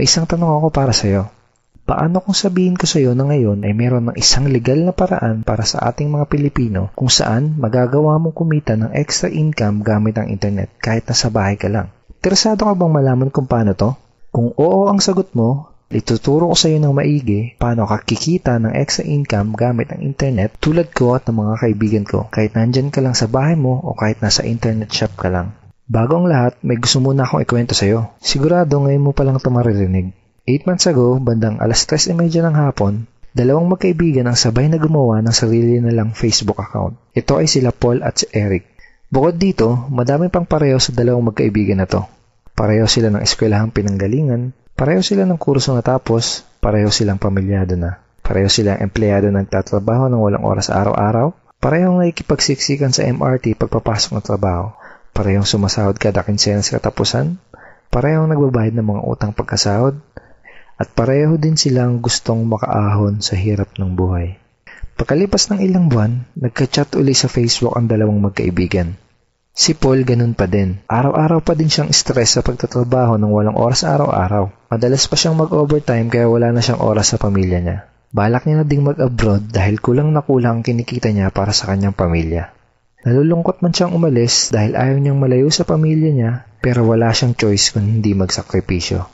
May isang tanong ako para sa'yo. Paano kung sabihin ko sa'yo na ngayon ay meron ng isang legal na paraan para sa ating mga Pilipino kung saan magagawa mong kumita ng extra income gamit ang internet kahit nasa bahay ka lang? Interesado ka bang malaman kung paano to? Kung oo ang sagot mo, ituturo ko sa iyo ng maigi paano ka kikita ng extra income gamit ang internet tulad ko at ng mga kaibigan ko kahit nandyan ka lang sa bahay mo o kahit nasa internet shop ka lang. Bago ang lahat, may gusto muna akong ikwento sa iyo. Sigurado ngayon mo palang ito maririnig. 8 months ago, bandang 3:30 ng hapon, dalawang magkaibigan ang sabay na gumawa ng sarili nilang Facebook account. Ito ay sila Paul at si Eric. Bukod dito, madami pang pareho sa dalawang magkaibigan na to. Pareho sila ng eskwelahang pinanggalingan, pareho sila ng kurso natapos, pareho silang pamilyado na. Pareho silang empleyado nagtatrabaho ng walang oras araw-araw, parehong nakikipagsiksikan sa MRT pagpapasok ng trabaho, parehong sumasahod kada kinsenas katapusan, parehong nagbabayad ng mga utang pagkasahod, at pareho din silang gustong makaahon sa hirap ng buhay. Pagkalipas ng ilang buwan, nagka-chat uli sa Facebook ang dalawang magkaibigan. Si Paul ganun pa din. Araw-araw pa din siyang stress sa pagtatrabaho ng walang oras araw-araw. Madalas pa siyang mag-overtime kaya wala na siyang oras sa pamilya niya. Balak niya na ding mag-abroad dahil kulang na kulang ang kinikita niya para sa kanyang pamilya. Nalulungkot man siyang umalis dahil ayaw niyang malayo sa pamilya niya pero wala siyang choice kung hindi magsakripisyo.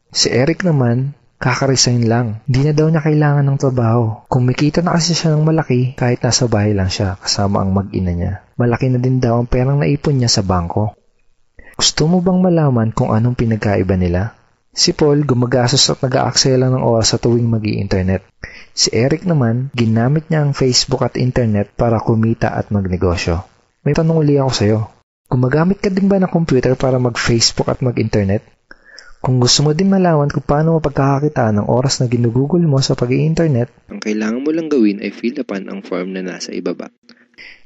Si Eric naman, kaka-resign lang. Di na daw niya kailangan ng trabaho. Kumikita na kasi siya ng malaki kahit nasa bahay lang siya kasama ang mag-ina niya. Malaki na din daw ang perang naipon niya sa bangko. Gusto mo bang malaman kung anong pinagkaiba nila? Si Paul gumagastos at nag-aaksaya lang ng oras sa tuwing mag-i-internet. Si Eric naman, ginamit niya ang Facebook at internet para kumita at magnegosyo. May tanong uli ako sa'yo. Gumagamit ka din ba ng computer para mag-Facebook at mag-internet? Kung gusto mo din malaman kung paano mapagkakakitaan ng oras na ginugugol mo sa pag-i-internet, ang kailangan mo lang gawin ay fill upan ang form na nasa ibaba.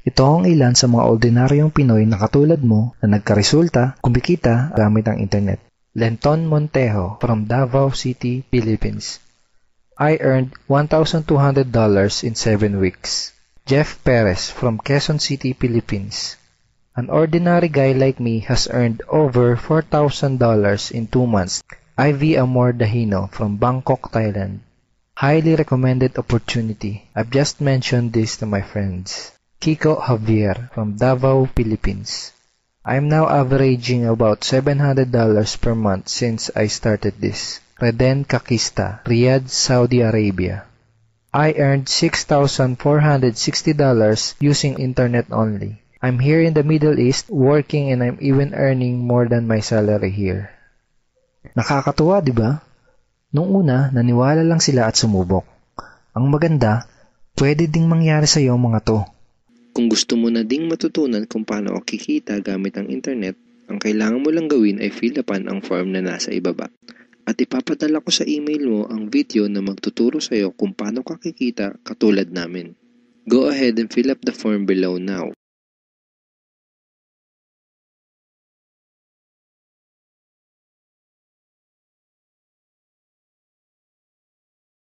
Ito ang ilan sa mga ordinaryong Pinoy na katulad mo na nagkaresulta, kumikita gamit ang internet. Lenton Montejo from Davao City, Philippines. I earned $1,200 in 7 weeks. Jeff Perez from Quezon City, Philippines. An ordinary guy like me has earned over $4,000 in 2 months. Ivy Amor Dahino from Bangkok, Thailand. Highly recommended opportunity. I've just mentioned this to my friends. Kiko Javier from Davao, Philippines. I'm now averaging about $700 per month since I started this. Reden Kakista, Riyadh, Saudi Arabia. I earned $6,460 using internet only. I'm here in the Middle East working and I'm even earning more than my salary here. Nakakatuwa, di ba? Nung una, naniwala lang sila at sumubok. Ang maganda, pwede ding mangyari sa iyo mga to. Kung gusto mo na ding matutunan kung paano o kikita gamit ang internet, ang kailangan mo lang gawin ay fill upan ang form na nasa ibaba. At ipapadala ko sa email mo ang video na magtuturo sa iyo kung paano ka kikita katulad namin. Go ahead and fill up the form below now.